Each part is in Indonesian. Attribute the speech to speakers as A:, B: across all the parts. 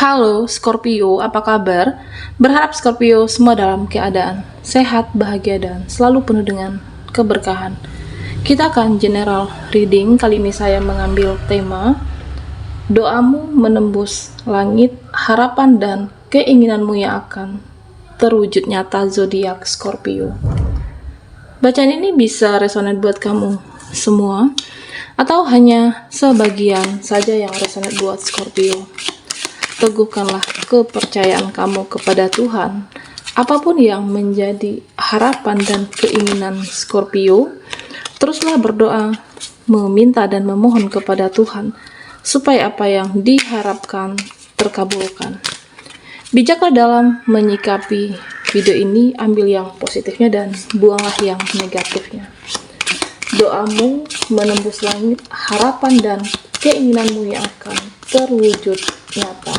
A: Halo Scorpio, apa kabar? Berharap Scorpio semua dalam keadaan sehat, bahagia, dan selalu penuh dengan keberkahan. Kita akan general reading. Kali ini saya mengambil tema doamu menembus langit, harapan dan keinginanmu yang akan terwujud nyata zodiak Scorpio. Bacaan ini bisa resonate buat kamu semua atau hanya sebagian saja yang resonate buat Scorpio. Teguhkanlah kepercayaan kamu kepada Tuhan. Apapun yang menjadi harapan dan keinginan Scorpio, teruslah berdoa, meminta dan memohon kepada Tuhan supaya apa yang diharapkan terkabulkan. Bijaklah dalam menyikapi video ini, ambil yang positifnya dan buanglah yang negatifnya. Doamu menembus langit, harapan dan keinginanmu yang akan terwujud nyata.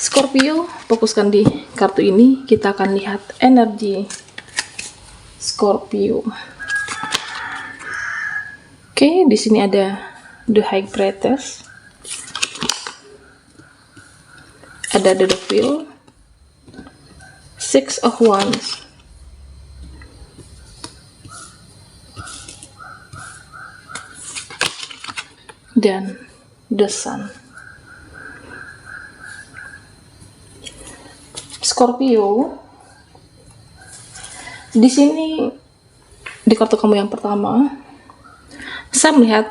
A: Scorpio, fokuskan di kartu ini. Kita akan lihat energi Scorpio. Oke, di sini ada The High Priestess, ada The Devil, Six of Wands, dan The Sun. Scorpio, di sini di kartu kamu yang pertama, saya melihat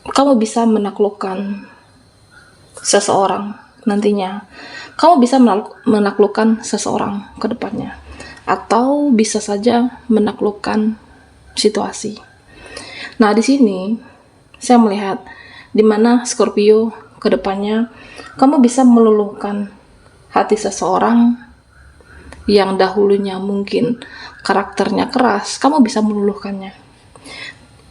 A: kamu bisa menaklukkan seseorang nantinya. Kamu bisa menaklukkan seseorang ke depannya, atau bisa saja menaklukkan situasi. Nah, di sini saya melihat di mana Scorpio ke depannya kamu bisa meluluhkan hati seseorang yang dahulunya mungkin karakternya keras. Kamu bisa meluluhkannya.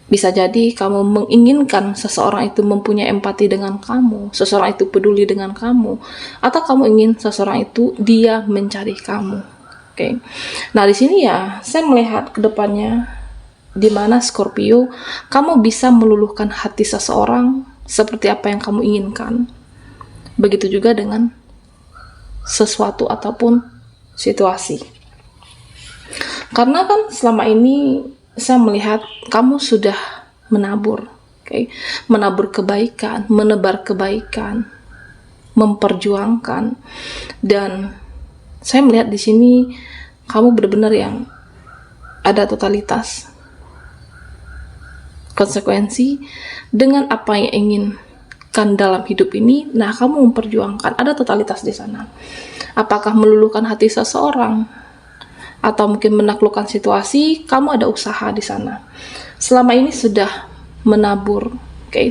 A: Bisa jadi kamu menginginkan seseorang itu mempunyai empati dengan kamu, seseorang itu peduli dengan kamu, atau kamu ingin seseorang itu dia mencari kamu. Oke. Nah, di sini ya saya melihat ke depannya di mana Scorpio kamu bisa meluluhkan hati seseorang seperti apa yang kamu inginkan. Begitu juga dengan sesuatu ataupun situasi. Karena kan selama ini saya melihat kamu sudah menabur, menabur kebaikan, menebar kebaikan, memperjuangkan, dan saya melihat di sini kamu benar-benar yang ada totalitas konsekuensi dengan apa yang ingin dalam hidup ini. Nah, kamu memperjuangkan, ada totalitas di sana. Apakah meluluhkan hati seseorang atau mungkin menaklukkan situasi, kamu ada usaha di sana. Selama ini sudah menabur,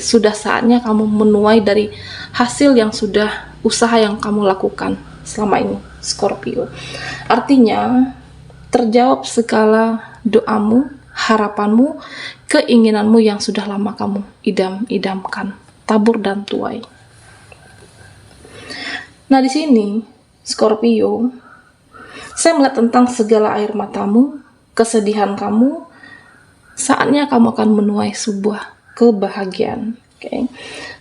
A: sudah saatnya kamu menuai dari hasil yang sudah usaha yang kamu lakukan selama ini, Scorpio. Artinya terjawab segala doamu, harapanmu, keinginanmu yang sudah lama kamu idam-idamkan. Tabur dan tuai. Nah, di sini Scorpio, saya melihat tentang segala air matamu, kesedihan kamu. Saatnya kamu akan menuai sebuah kebahagiaan.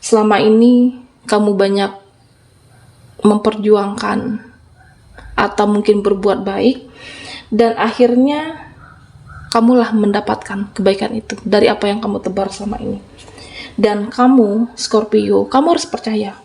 A: Selama ini kamu banyak memperjuangkan atau mungkin berbuat baik, dan akhirnya kamulah mendapatkan kebaikan itu dari apa yang kamu tebar selama ini. Dan kamu, Scorpio, kamu harus percaya.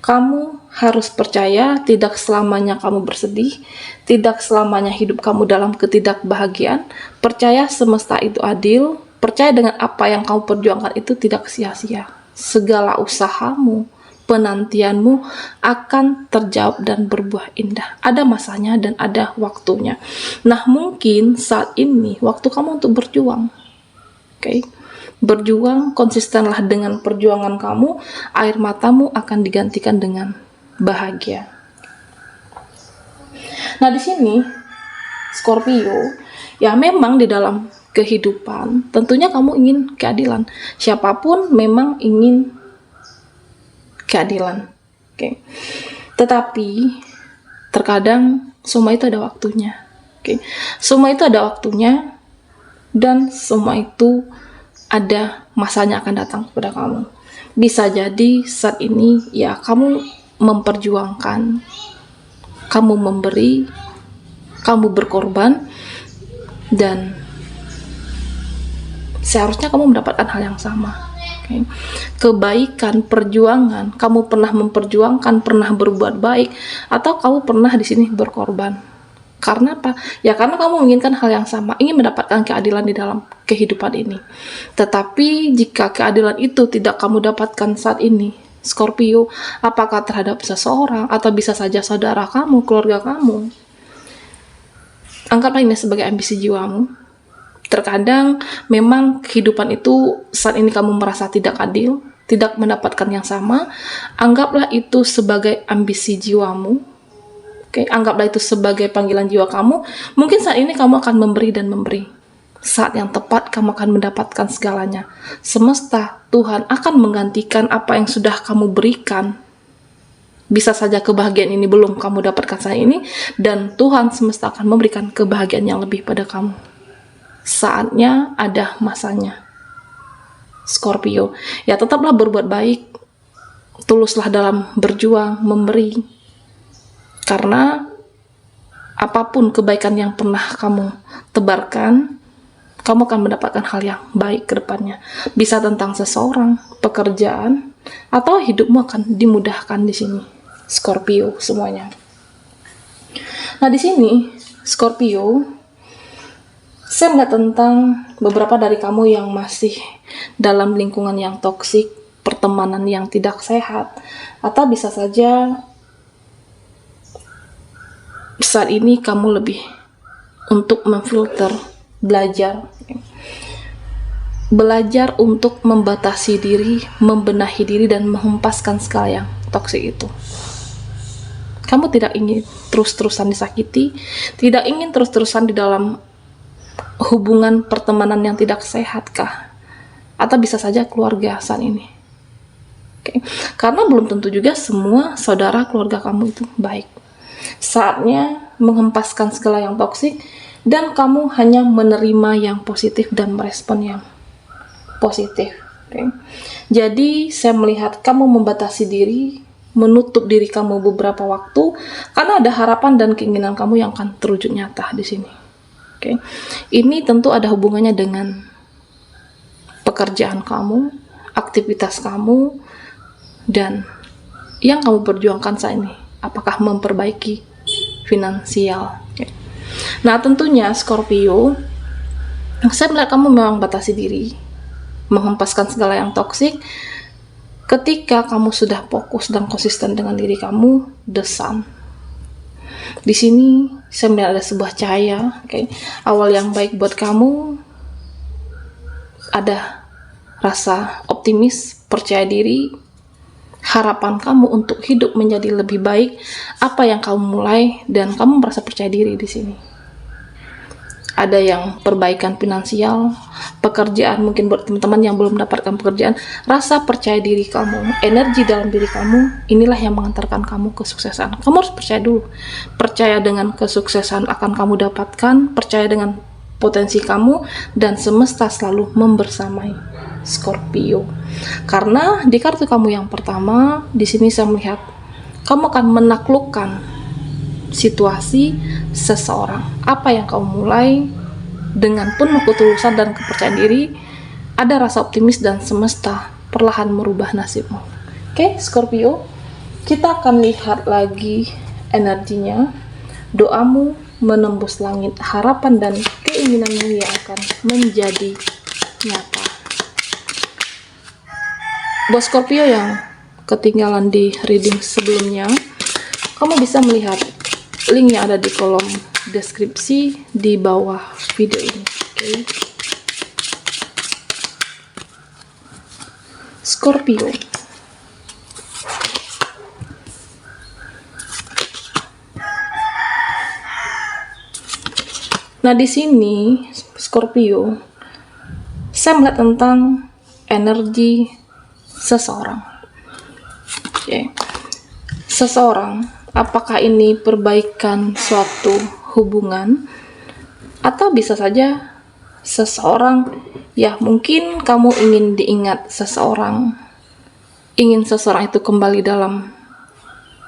A: Kamu harus percaya tidak selamanya kamu bersedih, tidak selamanya hidup kamu dalam ketidakbahagiaan. Percaya semesta itu adil, percaya dengan apa yang kamu perjuangkan itu tidak sia-sia. Segala usahamu, penantianmu akan terjawab dan berbuah indah. Ada masanya dan ada waktunya. Nah, mungkin saat ini waktu kamu untuk berjuang. Berjuang, konsistenlah dengan perjuangan kamu, air matamu akan digantikan dengan bahagia. Nah, di sini Scorpio, ya memang di dalam kehidupan tentunya kamu ingin keadilan. Siapapun memang ingin keadilan. Tetapi terkadang semua itu ada waktunya. Semua itu ada waktunya, dan semua itu ada masanya akan datang kepada kamu. Bisa jadi saat ini ya kamu memperjuangkan, kamu memberi, kamu berkorban, dan seharusnya kamu mendapatkan hal yang sama. Okay. Kebaikan, perjuangan, kamu pernah memperjuangkan, pernah berbuat baik, atau kamu pernah di sini berkorban. Karena apa? Ya karena kamu menginginkan hal yang sama, ingin mendapatkan keadilan di dalam kehidupan ini. Tetapi jika keadilan itu tidak kamu dapatkan saat ini, Scorpio, apakah terhadap seseorang atau bisa saja saudara kamu, keluarga kamu, anggaplah ini sebagai ambisi jiwamu. Terkadang memang kehidupan itu saat ini kamu merasa tidak adil, tidak mendapatkan yang sama, anggaplah itu sebagai ambisi jiwamu. Oke, anggaplah itu sebagai panggilan jiwa kamu. Mungkin saat ini kamu akan memberi dan memberi. Saat yang tepat kamu akan mendapatkan segalanya. Semesta, Tuhan akan menggantikan apa yang sudah kamu berikan. Bisa saja kebahagiaan ini belum kamu dapatkan saat ini, dan Tuhan semesta akan memberikan kebahagiaan yang lebih pada kamu. Saatnya ada masanya. Scorpio, ya tetaplah berbuat baik. Tuluslah dalam berjuang, memberi. Karena apapun kebaikan yang pernah kamu tebarkan, kamu akan mendapatkan hal yang baik ke depannya. Bisa tentang seseorang, pekerjaan, atau hidupmu akan dimudahkan di sini. Scorpio semuanya. Nah, di sini Scorpio, saya melihat tentang beberapa dari kamu yang masih dalam lingkungan yang toksik, pertemanan yang tidak sehat, atau bisa saja saat ini kamu lebih untuk memfilter, belajar untuk membatasi diri, membenahi diri, dan menghempaskan segala yang toksik itu. Kamu tidak ingin terus-terusan disakiti, tidak ingin terus-terusan di dalam hubungan pertemanan yang tidak sehat kah? Atau bisa saja keluarga saat ini. Okay. Karena belum tentu juga semua saudara keluarga kamu itu baik. Saatnya menghempaskan segala yang toksik, dan kamu hanya menerima yang positif dan merespon yang positif. Okay. Jadi saya melihat kamu membatasi diri, menutup diri kamu beberapa waktu, karena ada harapan dan keinginan kamu yang akan terwujud nyata di sini. Okay. Ini tentu ada hubungannya dengan pekerjaan kamu, aktivitas kamu, dan yang kamu perjuangkan saat ini. Apakah memperbaiki finansial? Okay. Nah, tentunya Scorpio, saya melihat kamu memang batasi diri, menghempaskan segala yang toksik. Ketika kamu sudah fokus dan konsisten dengan diri kamu, the sun. Di sini saya melihat ada sebuah cahaya. Okay. Awal yang baik buat kamu, ada rasa optimis, percaya diri, harapan kamu untuk hidup menjadi lebih baik, apa yang kamu mulai, dan kamu merasa percaya diri di sini. Ada yang perbaikan finansial, pekerjaan, mungkin buat teman-teman yang belum mendapatkan pekerjaan, rasa percaya diri kamu, energi dalam diri kamu, inilah yang mengantarkan kamu kesuksesan. Kamu harus percaya dulu. Percaya dengan kesuksesan akan kamu dapatkan, percaya dengan potensi kamu, dan semesta selalu membersamai Scorpio. Karena di kartu kamu yang pertama, di sini saya melihat kamu akan menaklukkan situasi seseorang. Apa yang kamu mulai dengan penuh ketulusan dan kepercayaan diri, ada rasa optimis dan semesta perlahan merubah nasibmu. Oke, Scorpio, kita akan lihat lagi energinya. Doamu menembus langit, harapan dan keinginanmu yang akan menjadi nyata. Buat Scorpio yang ketinggalan di reading sebelumnya, kamu bisa melihat link yang ada di kolom deskripsi di bawah video ini. Okay. Scorpio, nah di sini Scorpio, saya melihat tentang energi seseorang. Okay. Seseorang, apakah ini perbaikan suatu hubungan, atau bisa saja seseorang, ya mungkin kamu ingin diingat seseorang, ingin seseorang itu kembali dalam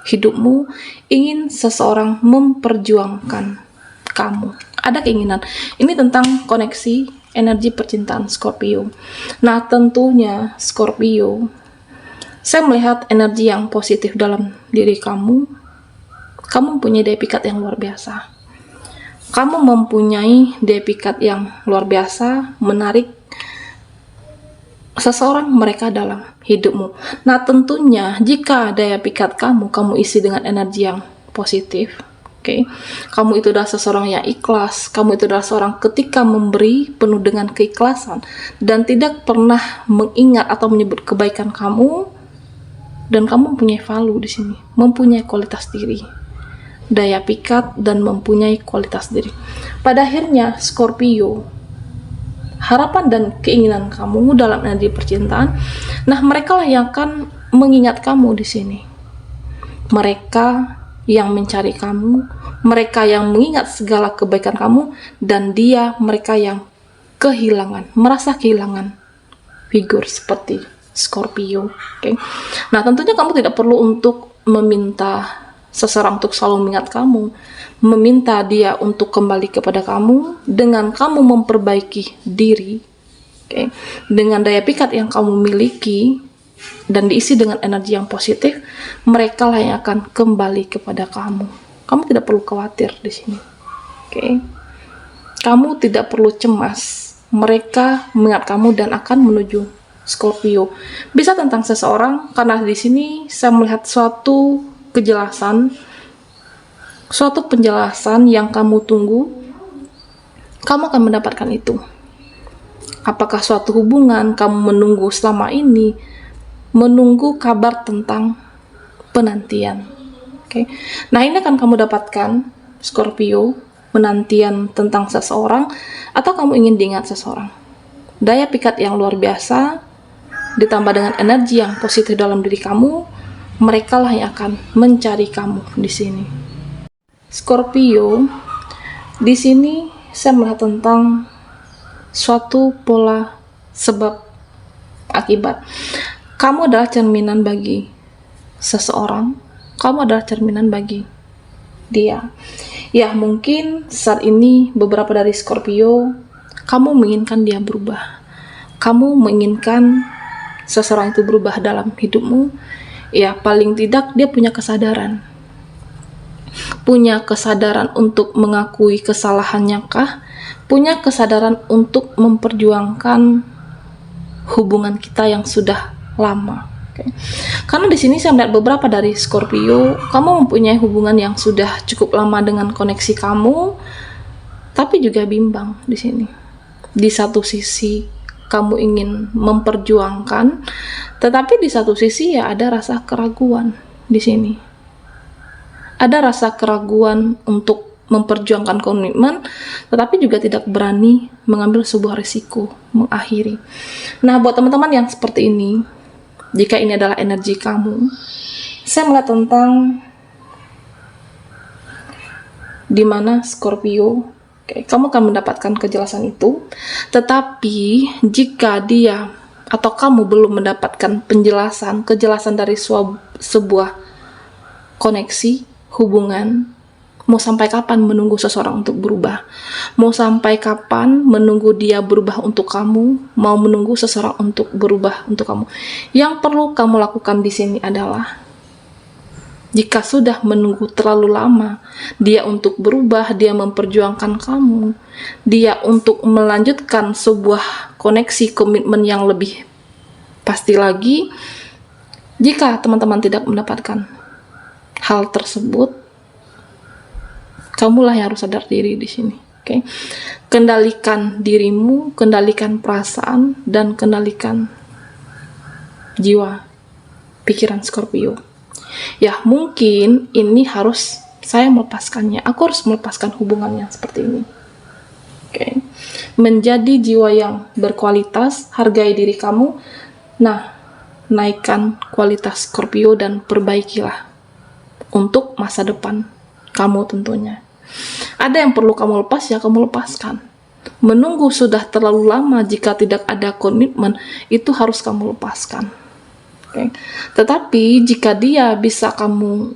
A: hidupmu, ingin seseorang memperjuangkan kamu. Ada keinginan. Ini tentang koneksi energi percintaan Scorpio. Nah, tentunya Scorpio, saya melihat energi yang positif dalam diri kamu. Kamu mempunyai daya pikat yang luar biasa. Kamu mempunyai daya pikat yang luar biasa, menarik seseorang mereka dalam hidupmu. Nah, tentunya jika daya pikat kamu isi dengan energi yang positif, oke. Kamu itu adalah seseorang yang ikhlas, kamu itu adalah seorang ketika memberi penuh dengan keikhlasan dan tidak pernah mengingat atau menyebut kebaikan kamu, dan kamu mempunyai value di sini, mempunyai kualitas diri, daya pikat dan mempunyai kualitas diri. Pada akhirnya Scorpio, harapan dan keinginan kamu dalam energi percintaan, nah mereka lah yang akan mengingat kamu di sini. Mereka yang mencari kamu, mereka yang mengingat segala kebaikan kamu, dan mereka yang kehilangan, merasa kehilangan figur seperti Scorpio. Oke. Nah, tentunya kamu tidak perlu untuk meminta seseorang untuk selalu mengingat kamu, meminta dia untuk kembali kepada kamu dengan kamu memperbaiki diri, okay, dengan daya pikat yang kamu miliki dan diisi dengan energi yang positif, mereka lah yang akan kembali kepada kamu. Kamu tidak perlu khawatir di sini, okay? Kamu tidak perlu cemas. Mereka mengingat kamu dan akan menuju Scorpio. Bisa tentang seseorang, karena di sini saya melihat suatu penjelasan yang kamu tunggu, kamu akan mendapatkan itu. Apakah suatu hubungan kamu menunggu selama ini, menunggu kabar tentang penantian. Oke. Nah, ini akan kamu dapatkan, Scorpio, penantian tentang seseorang, atau kamu ingin diingat seseorang. Daya pikat yang luar biasa, ditambah dengan energi yang positif dalam diri kamu, mereka lah yang akan mencari kamu di sini. Scorpio, di sini saya melihat tentang suatu pola sebab akibat. Kamu adalah cerminan bagi seseorang, kamu adalah cerminan bagi dia. Ya, mungkin saat ini beberapa dari Scorpio, kamu menginginkan dia berubah. Kamu menginginkan seseorang itu berubah dalam hidupmu. Ya, paling tidak dia punya kesadaran untuk mengakui kesalahannya kah, punya kesadaran untuk memperjuangkan hubungan kita yang sudah lama. Okay. Karena di sini saya melihat beberapa dari Scorpio, kamu mempunyai hubungan yang sudah cukup lama dengan koneksi kamu, tapi juga bimbang di sini. Di satu sisi kamu ingin memperjuangkan, tetapi di satu sisi ya ada rasa keraguan di sini. Ada rasa keraguan untuk memperjuangkan komitmen, tetapi juga tidak berani mengambil sebuah risiko, mengakhiri. Nah, buat teman-teman yang seperti ini, jika ini adalah energi kamu, saya melihat tentang di mana Scorpio, kamu akan mendapatkan kejelasan itu. Tetapi jika dia atau kamu belum mendapatkan kejelasan dari sebuah koneksi, hubungan, mau sampai kapan menunggu seseorang untuk berubah? Mau sampai kapan menunggu dia berubah untuk kamu? Mau menunggu seseorang untuk berubah untuk kamu? Yang perlu kamu lakukan di sini adalah, jika sudah menunggu terlalu lama, dia untuk berubah, dia memperjuangkan kamu, dia untuk melanjutkan sebuah koneksi komitmen yang lebih pasti lagi, jika teman-teman tidak mendapatkan hal tersebut, kamulah yang harus sadar diri di sini. Okay? Kendalikan dirimu, kendalikan perasaan, dan kendalikan jiwa, pikiran Scorpio. Ya, mungkin ini harus saya melepaskannya. Aku harus melepaskan hubungannya seperti ini. Okay. Menjadi jiwa yang berkualitas, hargai diri kamu. Nah, naikkan kualitas Scorpio dan perbaikilah untuk masa depan kamu tentunya. Ada yang perlu kamu lepas, ya kamu lepaskan. Menunggu sudah terlalu lama jika tidak ada komitmen, itu harus kamu lepaskan. Oke. Tetapi jika dia bisa kamu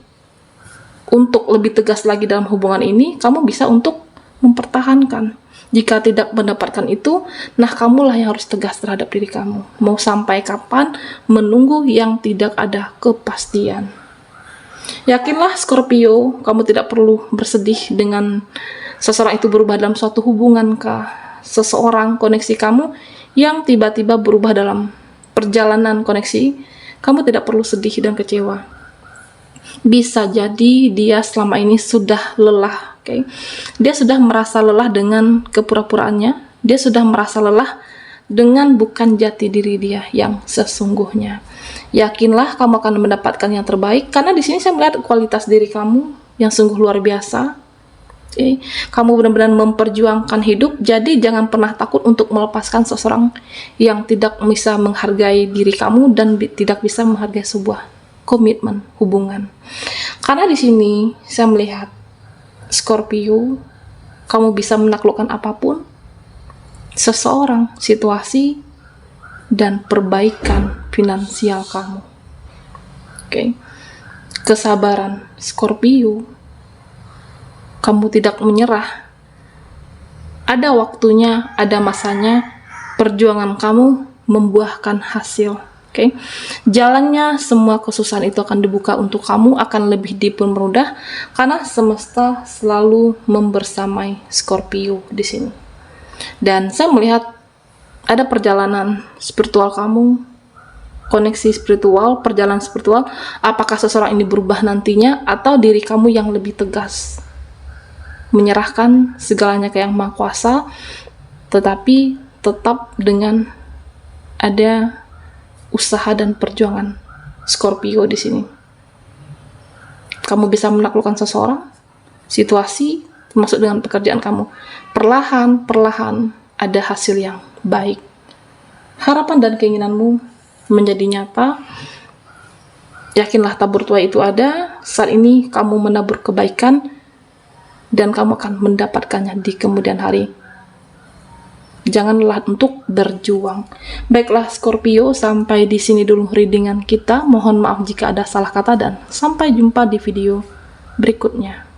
A: untuk lebih tegas lagi dalam hubungan ini, kamu bisa untuk mempertahankan. Jika tidak mendapatkan itu, nah kamulah yang harus tegas terhadap diri kamu. Mau sampai kapan menunggu yang tidak ada kepastian. Yakinlah Scorpio, kamu tidak perlu bersedih dengan seseorang itu berubah dalam suatu hubungan kah? Seseorang koneksi kamu yang tiba-tiba berubah dalam perjalanan koneksi, kamu tidak perlu sedih dan kecewa. Bisa jadi dia selama ini sudah lelah, oke? Dia sudah merasa lelah dengan kepura-puraannya. Dia sudah merasa lelah dengan bukan jati diri dia yang sesungguhnya. Yakinlah kamu akan mendapatkan yang terbaik, karena di sini saya melihat kualitas diri kamu yang sungguh luar biasa. Okay. Kamu benar-benar memperjuangkan hidup, jadi jangan pernah takut untuk melepaskan seseorang yang tidak bisa menghargai diri kamu dan tidak bisa menghargai sebuah komitmen hubungan. Karena di sini saya melihat Scorpio, kamu bisa menaklukkan apapun, seseorang, situasi, dan perbaikan finansial kamu. Oke. Kesabaran Scorpio, kamu tidak menyerah. Ada waktunya, ada masanya, perjuangan kamu membuahkan hasil. Oke. Jalannya semua kesusahan itu akan dibuka untuk kamu, akan lebih dipermudah karena semesta selalu membersamai Scorpio di sini. Dan saya melihat ada perjalanan spiritual kamu, koneksi spiritual, perjalanan spiritual. Apakah seseorang ini berubah nantinya atau diri kamu yang lebih tegas menyerahkan segalanya ke Yang Maha Kuasa, tetapi tetap dengan ada usaha dan perjuangan Scorpio di sini. Kamu bisa menaklukkan seseorang, situasi, termasuk dengan pekerjaan kamu. Perlahan-perlahan ada hasil yang baik. Harapan dan keinginanmu menjadi nyata. Yakinlah tabur tuai itu ada. Saat ini kamu menabur kebaikan dan kamu akan mendapatkannya di kemudian hari. Jangan lelah untuk berjuang. Baiklah Scorpio, sampai di sini dulu readingan kita. Mohon maaf jika ada salah kata dan sampai jumpa di video berikutnya.